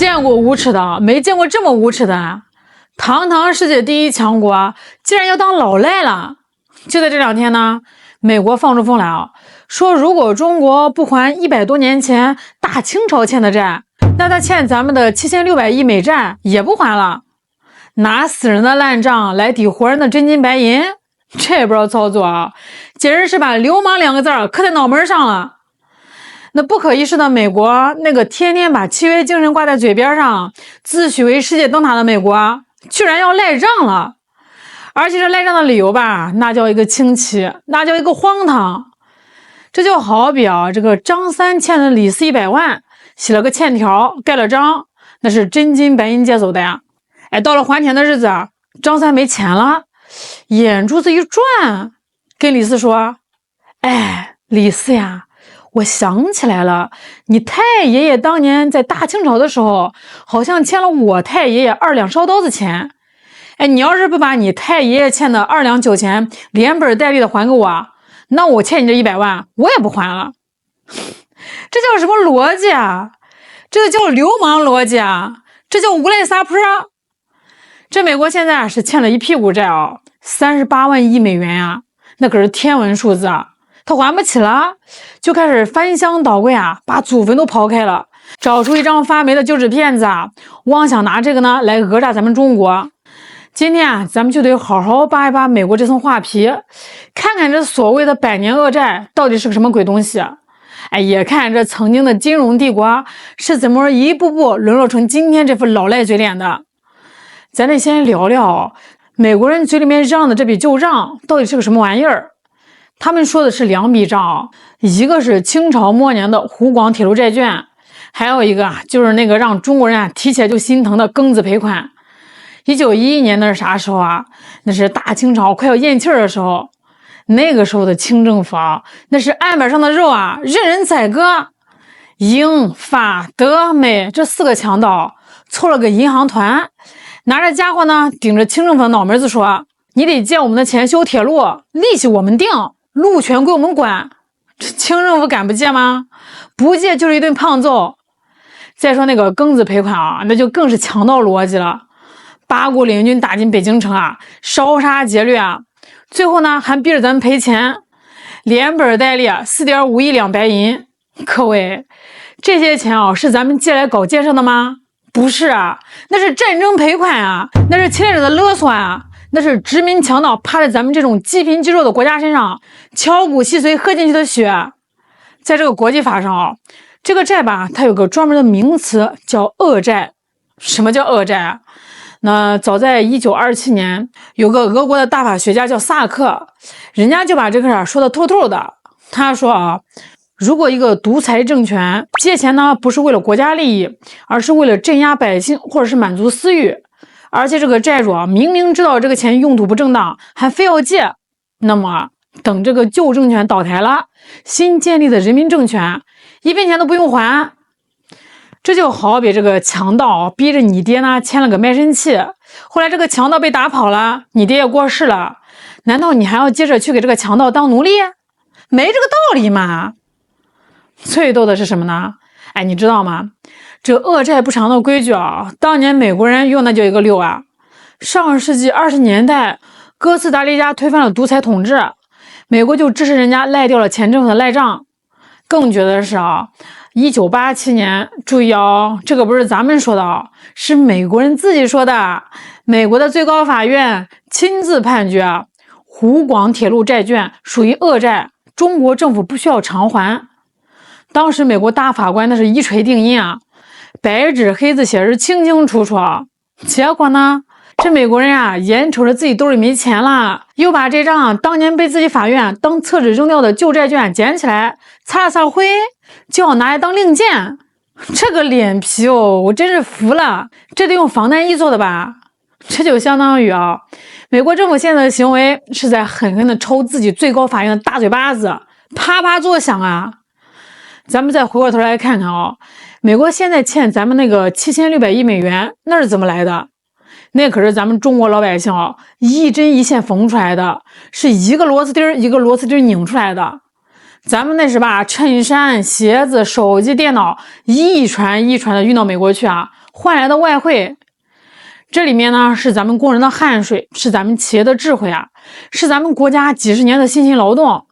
见过无耻的，没见过这么无耻的。堂堂世界第一强国，竟然要当老赖了。就在这两天呢，美国放出风来说如果中国不还100多年前大清朝欠的债，那他欠咱们的7600亿美债也不还了。拿死人的烂账来抵活人的真金白银，这不知道操作简直是把流氓2个字刻在脑门上了。那不可一世的美国，那个天天把契约精神挂在嘴边上，自诩为世界灯塔的美国，居然要赖账了。而且这赖账的理由吧，那叫一个清奇，那叫一个荒唐。这就好比这个张三欠了李四100万，写了个欠条，盖了章，那是真金白银借走的呀。到了还钱的日子，张三没钱了，眼珠子一转，跟李四说：“李四呀，我想起来了，你太爷爷当年在大清朝的时候，好像欠了我太爷爷2两烧刀子钱。你要是不把你太爷爷欠的2两酒钱连本带利的还给我，那我欠你这100万我也不还了。”这叫什么逻辑啊？这叫流氓逻辑啊！这叫无赖撒泼。这美国现在是欠了一屁股债38万亿美元呀，那可是天文数字啊！他还不起了，就开始翻箱倒柜把祖坟都刨开了，找出一张发霉的旧纸片子妄想拿这个呢来讹诈咱们中国。今天咱们就得好好扒一扒美国这层画皮，看看这所谓的100年恶债到底是个什么鬼东西。也看这曾经的金融帝国是怎么一步步沦落成今天这副老赖嘴脸的。咱得先聊聊美国人嘴里面嚷的这笔旧账到底是个什么玩意儿。他们说的是2笔账，一个是清朝末年的湖广铁路债券，还有一个就是那个让中国人提起来就心疼的庚子赔款。1911年那是啥时候那是大清朝快要咽气儿的时候。那个时候的清政府那是案板上的肉任人宰割。英法德美这4个强盗凑了个银行团，拿着家伙呢顶着清政府的脑门子说：“你得借我们的钱修铁路，利息我们定，路权归我们管。”这清政府敢不借吗？不借就是一顿胖揍。再说那个庚子赔款那就更是强盗逻辑了。8股联军打进北京城烧杀劫掠最后呢还逼着咱们赔钱，连本带利4.5亿两白银。各位，这些钱是咱们借来搞建设的吗？不是那是战争赔款那是侵略者的勒索那是殖民强盗趴在咱们这种积贫积弱的国家身上敲骨吸髓喝进去的血。在这个国际法上这个债吧它有个专门的名词叫恶债。什么叫恶债那早在1927年，有个俄国的大法学家叫萨克，人家就把这个说得透透的。他说如果一个独裁政权借钱呢，不是为了国家利益，而是为了镇压百姓或者是满足私欲，而且这个债主明明知道这个钱用途不正当，还非要借，那么等这个旧政权倒台了，新建立的人民政权一分钱都不用还。这就好比这个强盗逼着你爹呢签了个卖身契，后来这个强盗被打跑了，你爹也过世了，难道你还要接着去给这个强盗当奴隶？没这个道理嘛。最逗的是什么呢？你知道吗？这恶债不偿的规矩当年美国人用的就一个溜上世纪20年代，哥斯达黎加推翻了独裁统治，美国就支持人家赖掉了前政府的赖账。更觉得是1987年，注意这个不是咱们说的是美国人自己说的。美国的最高法院亲自判决湖广铁路债券属于恶债，中国政府不需要偿还。当时美国大法官那是一锤定音白纸黑字写是清清楚楚。结果呢，这美国人眼瞅着自己兜里没钱了，又把这张当年被自己法院当厕纸扔掉的旧债券捡起来擦了擦灰，就要拿来当令箭。这个脸皮我真是服了，这得用防弹衣做的吧。这就相当于美国政府现在的行为是在狠狠地抽自己最高法院的大嘴巴子，啪啪作响咱们再回过头来看看美国现在欠咱们那个7600亿美元那是怎么来的？那可是咱们中国老百姓一针一线缝出来的，是一个螺丝钉一个螺丝钉拧出来的。咱们那是把衬衫、鞋子、手机、电脑一船一船的运到美国去啊，换来的外汇。这里面呢是咱们工人的汗水，是咱们企业的智慧啊，是咱们国家几十年的辛勤劳动。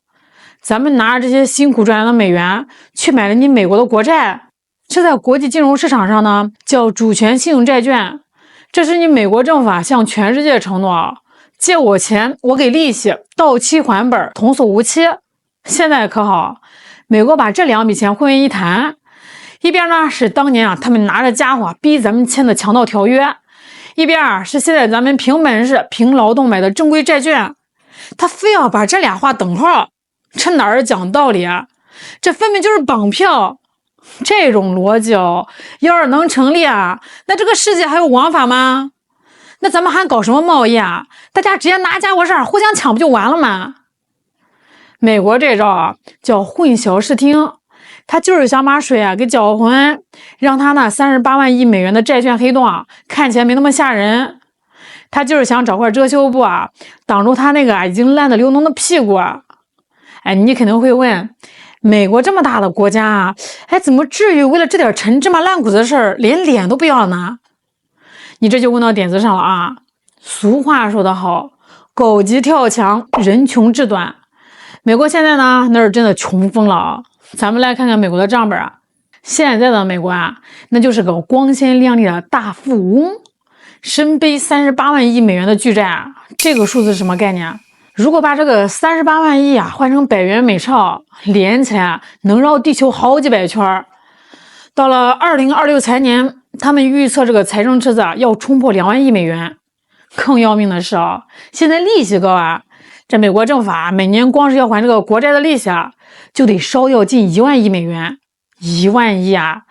咱们拿着这些辛苦赚来的美元去买了你美国的国债，这在国际金融市场上呢叫主权信用债券。这是你美国政府啊向全世界承诺，借我钱我给利息，到期还本，童叟无欺。现在可好，美国把这两笔钱混为一谈，一边呢是当年啊他们拿着家伙逼咱们签的强盗条约，一边啊是现在咱们凭本事凭劳动买的正规债券，他非要把这俩画等号，这哪儿讲道理啊？这分明就是绑票。这种逻辑要是能成立啊，那这个世界还有王法吗？那咱们还搞什么贸易啊？大家直接拿家伙事儿互相抢不就完了吗？美国这招啊叫混淆视听，他就是想把水啊给搅浑，让他那38万亿美元的债券黑洞啊看起来没那么吓人。他就是想找块遮羞布啊挡住他那个已经烂得流脓的屁股啊。你肯定会问，美国这么大的国家啊，怎么至于为了这点陈芝麻烂谷子的事儿连脸都不要了呢？你这就问到点子上了啊。俗话说得好，狗急跳墙，人穷志短。美国现在呢那是真的穷疯了啊。咱们来看看美国的账本啊，现在的美国啊那就是个光鲜亮丽的大富翁，身背38万亿美元的巨债啊。这个数字是什么概念啊？如果把这个38万亿啊换成100元美钞，连起来能绕地球好几百圈。到了2026财年，他们预测这个财政赤字啊要冲破2万亿美元。更要命的是啊，现在利息高啊，这美国政府啊每年光是要还这个国债的利息啊，就得烧掉近1万亿美元。1万亿啊，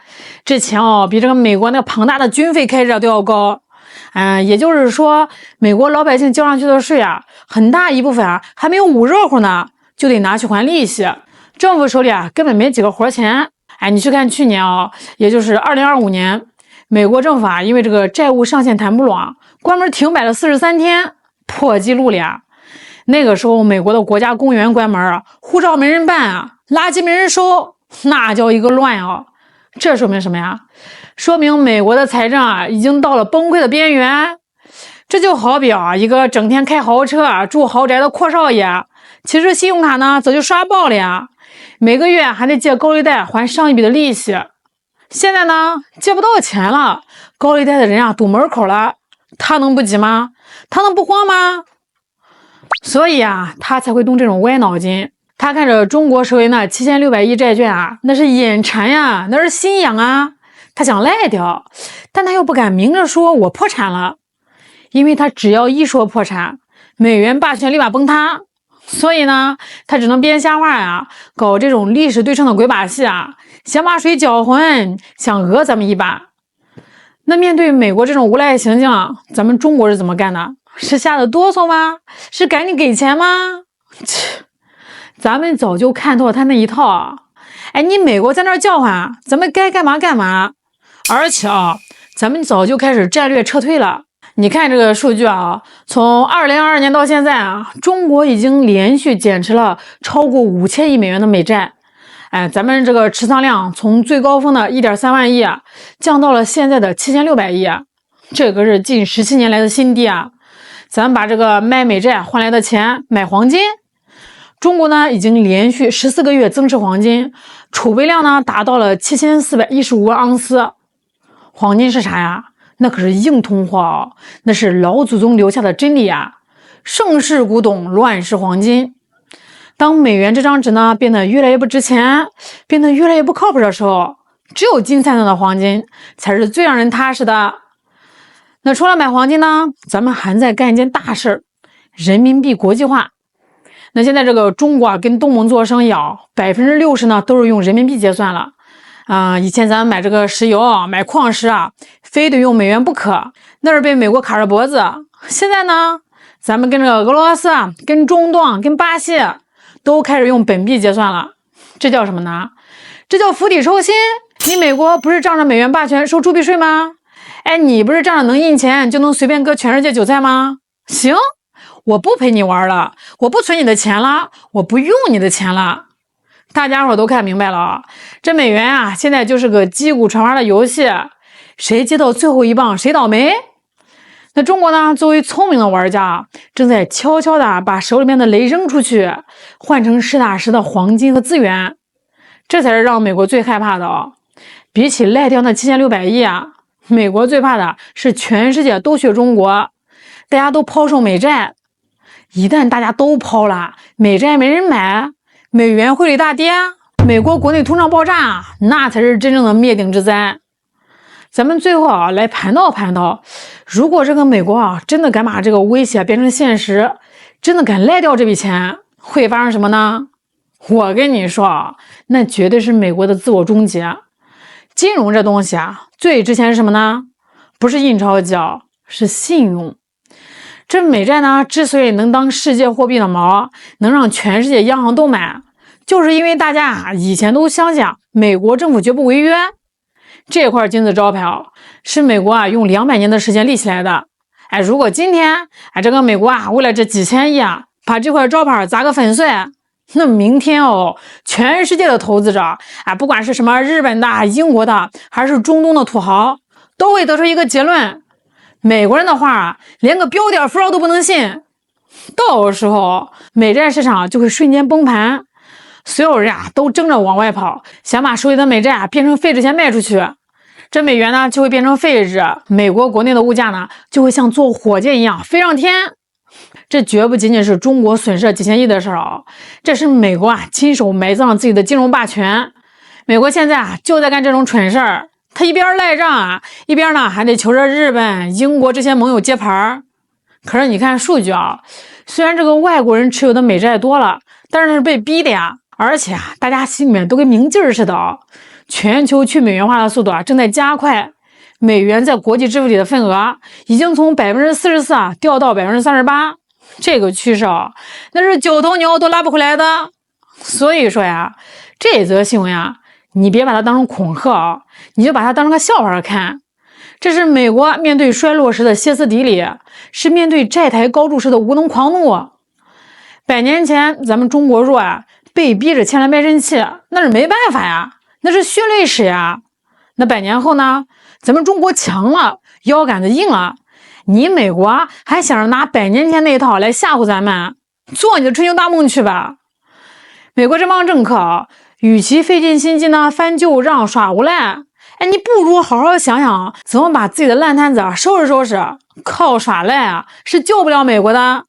这钱比这个美国那庞大的军费开支都要高。也就是说，美国老百姓交上去的税啊，很大一部分啊还没有捂热乎呢，就得拿去还利息。政府手里啊根本没几个活钱。你去看去年也就是2025年，美国政府啊因为这个债务上限谈不拢，关门停摆了43天，破纪录了呀。那个时候美国的国家公园关门啊，护照没人办啊，垃圾没人收，那叫一个乱啊。这说明什么呀？说明美国的财政啊已经到了崩溃的边缘。这就好比一个整天开豪车住豪宅的阔少爷，其实信用卡呢早就刷爆了呀，每个月还得借高利贷还上一笔的利息。现在呢借不到钱了，高利贷的人堵门口了，他能不急吗？他能不慌吗？所以他才会动这种歪脑筋。他看着中国手里那7600亿债券那是眼馋呀，那是心痒啊。他想赖掉，但他又不敢明着说我破产了，因为他只要一说破产，美元霸权立马崩塌。所以呢，他只能编瞎话搞这种历史对称的鬼把戏想把水搅浑，想讹咱们一把。那面对美国这种无赖行径，咱们中国是怎么干的？是吓得哆嗦吗？是赶紧给钱吗？咱们早就看透了他那一套你美国在那儿叫唤，咱们该干嘛干嘛。而且咱们早就开始战略撤退了。你看这个数据从2022年到现在中国已经连续减持了超过5000亿美元的美债。咱们这个持仓量从最高峰的 1.3 万亿降到了现在的7600亿这个是近17年来的新低咱们把这个卖美债换来的钱买黄金，中国呢已经连续14个月增持黄金，储备量呢达到了7415万盎司。黄金是啥呀？那可是硬通货那是老祖宗留下的真理盛世古董，乱世黄金。当美元这张纸呢变得越来越不值钱，变得越来越不靠谱的时候，只有金灿灿的黄金才是最让人踏实的。那除了买黄金呢，咱们还在干一件大事，人民币国际化。那现在这个中国跟东盟做生意60%呢都是用人民币结算了。以前咱们买这个石油买矿石非得用美元不可，那是被美国卡着脖子。现在呢，咱们跟这个俄罗斯跟中东跟巴西都开始用本币结算了。这叫什么呢？这叫釜底抽薪。你美国不是仗着美元霸权收铸币税吗？你不是仗着能印钱就能随便割全世界韭菜吗？行，我不陪你玩了，我不存你的钱了，我不用你的钱了。大家伙都看明白了，这美元啊，现在就是个击鼓传花的游戏，谁接到最后一棒谁倒霉。那中国呢，作为聪明的玩家，正在悄悄的把手里面的雷扔出去，换成实打实的黄金和资源，这才是让美国最害怕的。比起赖掉那7600亿啊，美国最怕的是全世界都学中国，大家都抛售美债。一旦大家都抛了，美债没人买，美元汇率大跌，美国国内通胀爆炸，那才是真正的灭顶之灾。咱们最后啊，来盘道，如果这个美国啊真的敢把这个威胁变成现实，真的敢赖掉这笔钱，会发生什么呢？我跟你说，那绝对是美国的自我终结。金融这东西啊，最值钱是什么呢？不是印钞机，是信用。这美债呢，之所以能当世界货币的锚，能让全世界央行都买，就是因为大家啊以前都相信美国政府绝不违约。这块金字招牌是美国啊用200年的时间立起来的。如果今天这个美国啊为了这几千亿啊把这块招牌砸个粉碎，那明天全世界的投资者不管是什么日本的、英国的，还是中东的土豪，都会得出一个结论：美国人的话连个标点符号都不能信。到时候美债市场就会瞬间崩盘，所有人都争着往外跑，想把手里的美债变成废纸钱卖出去。这美元呢就会变成废纸，美国国内的物价呢就会像坐火箭一样飞上天。这绝不仅仅是中国损失了几千亿的事这是美国亲手埋葬了自己的金融霸权。美国现在就在干这种蠢事儿，他一边赖账一边呢还得求着日本、英国这些盟友接盘。可是你看数据虽然这个外国人持有的美债多了，但是那是被逼的呀。而且大家心里面都跟明镜似的全球去美元化的速度正在加快，美元在国际支付里的份额已经从 44% 掉到 38%， 这个趋势那是9头牛都拉不回来的。所以说这则新闻你别把它当成恐吓你就把它当成个笑话看。这是美国面对衰落时的歇斯底里，是面对债台高筑时的无能狂怒。100年前咱们中国弱被逼着欠了卖身契，那是没办法那是血泪史那100年后呢，咱们中国强了，腰杆子硬了，你美国还想着拿100年前那一套来吓唬咱们，做你的春秋大梦去吧。美国这帮政客与其费尽心机呢翻旧账耍无赖，你不如好好想想怎么把自己的烂摊子收拾收拾。靠耍赖是救不了美国的。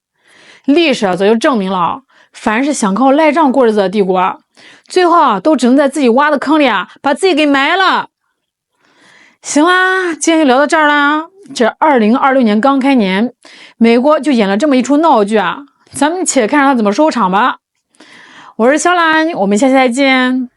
历史早就证明了，凡是想靠赖账过日子的帝国，最后都只能在自己挖的坑里把自己给埋了。行啦，今天就聊到这儿啦。这2026年刚开年，美国就演了这么一出闹剧咱们且看他怎么收场吧。我是肖兰，我们下期再见。